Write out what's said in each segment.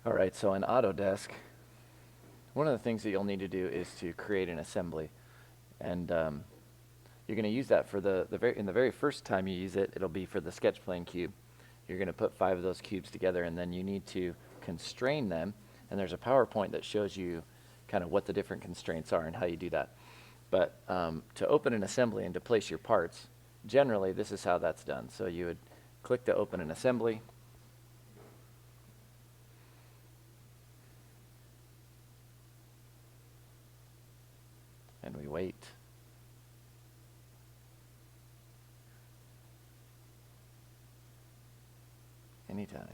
All right, so in Autodesk, one of the things that you'll need to do is to create an assembly. And you're going to use that for in the very first time you use it, it'll be for the sketch plane cube. You're going to put 5 of those cubes together, and then you need to constrain them. And there's a PowerPoint that shows you kind of what the different constraints are and how you do that. But to open an assembly and to place your parts, generally this is how that's done. So you would click to open an assembly. And we wait. Anytime.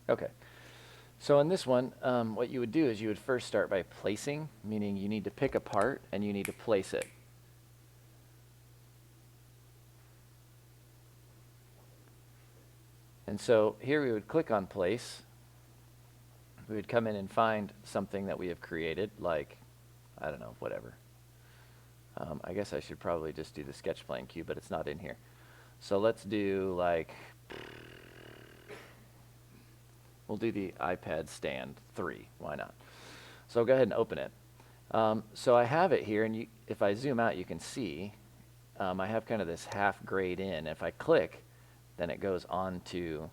Okay. So in this one, what you would do is you would first start by placing, meaning you need to pick a part and you need to place it. And so here we would click on place. We would come in and find something that we have created, like, I don't know, whatever. I guess I should probably just do the sketch plane cube, but it's not in here. So let's do like, we'll do the iPad stand 3. Why not? So go ahead and open it. So I have it here, and if I zoom out, you can see I have kind of this half grayed in. If I click, then it goes onto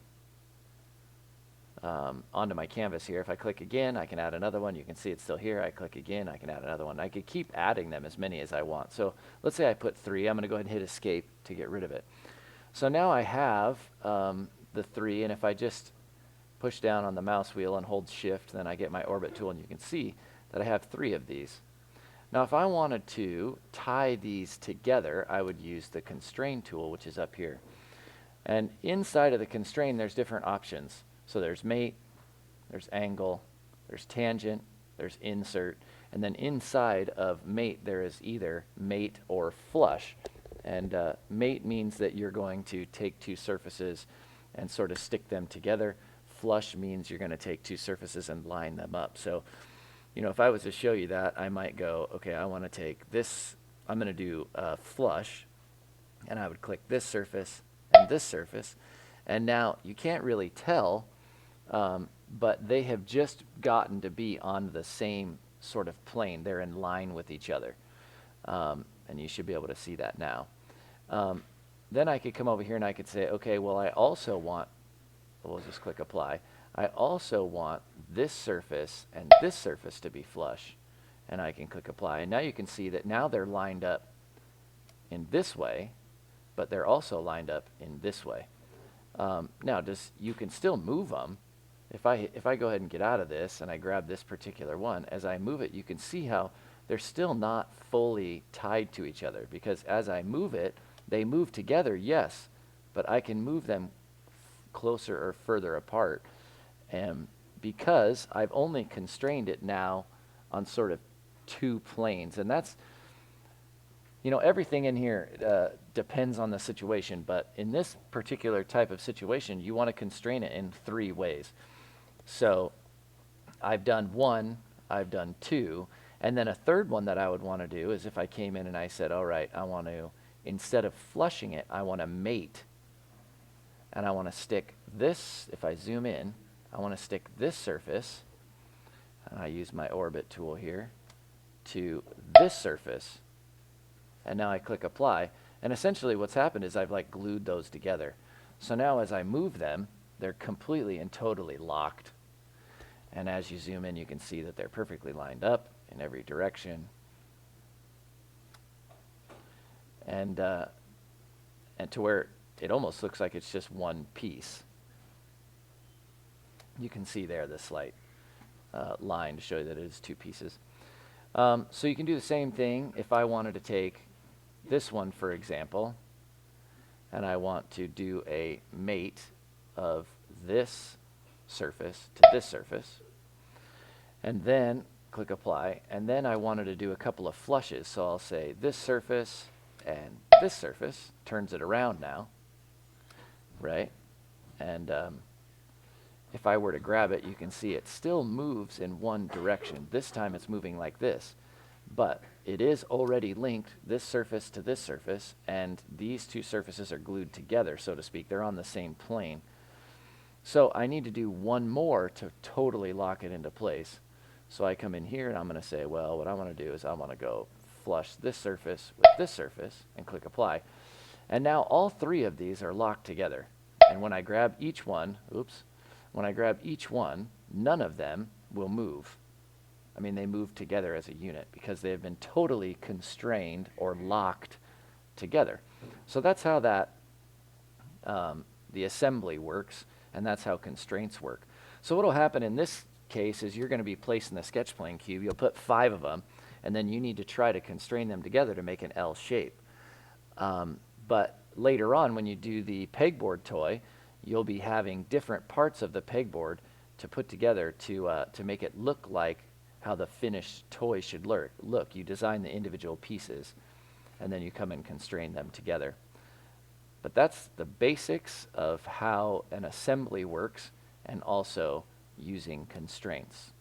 my canvas here. If I click again, I can add another one. You can see it's still here. I click again, I can add another one. I could keep adding them as many as I want. So let's say I put 3. I'm going to go ahead and hit escape to get rid of it. So now I have the 3, and if I just push down on the mouse wheel and hold shift, then I get my orbit tool, and you can see that I have 3 of these. Now if I wanted to tie these together, I would use the Constrain tool, which is up here. And inside of the Constrain, there's different options. So there's mate, there's angle, there's tangent, there's insert, and then inside of mate there is either mate or flush. And mate means that you're going to take 2 surfaces and sort of stick them together. Flush means you're going to take 2 surfaces and line them up. So, you know, if I was to show you that, I might go, okay, I want to take this, I'm going to do flush, and I would click this surface and this surface. And now you can't really tell, but they have just gotten to be on the same sort of plane. They're in line with each other. And you should be able to see that now. Then I could come over here and I could say, okay, well, I also want, we'll just click apply. I also want this surface and this surface to be flush. And I can click apply. And now you can see that now they're lined up in this way, but they're also lined up in this way. Now, you can still move them. If I go ahead and get out of this and I grab this particular one, as I move it, you can see how they're still not fully tied to each other, because as I move it, they move together, yes, but I can move them closer or further apart, because I've only constrained it now on sort of 2 planes. And that's, you know, everything in here depends on the situation, but in this particular type of situation, you want to constrain it in 3 ways. So I've done 1, I've done 2, and then a third one that I would want to do is if I came in and I said, all right, I want to, instead of flushing it, I want to mate. And I want to stick this, if I zoom in, I want to stick this surface, and I use my orbit tool here, to this surface. And now I click apply, and essentially what's happened is I've like glued those together. So now as I move them, they're completely and totally locked. And as you zoom in, you can see that they're perfectly lined up in every direction. And to where it almost looks like it's just one piece. You can see there the slight line to show you that it is 2 pieces. So you can do the same thing if I wanted to take this one, for example, and I want to do a mate of this surface to this surface, and then click apply, and then I wanted to do a couple of flushes, so I'll say this surface and this surface, turns it around now, right? And if I were to grab it, you can see it still moves in one direction. This time it's moving like this. but it is already linked, this surface to this surface, and these two surfaces are glued together, so to speak. They're on the same plane. So I need to do one more to totally lock it into place. So I come in here and I'm going to say, well, what I want to do is I want to go flush this surface with this surface and click apply. And now all three of these are locked together. And when I grab each one, when I grab each one, none of them will move. I mean, they move together as a unit because they have been totally constrained or locked together. So that's how that the assembly works, and that's how constraints work. So what will happen in this case is you're going to be placing the sketch plane cube. You'll put 5 of them, and then you need to try to constrain them together to make an L shape. But later on, when you do the pegboard toy, you'll be having different parts of the pegboard to put together to make it look like how the finished toy should look. You design the individual pieces, and then you come and constrain them together. But that's the basics of how an assembly works, and also using constraints.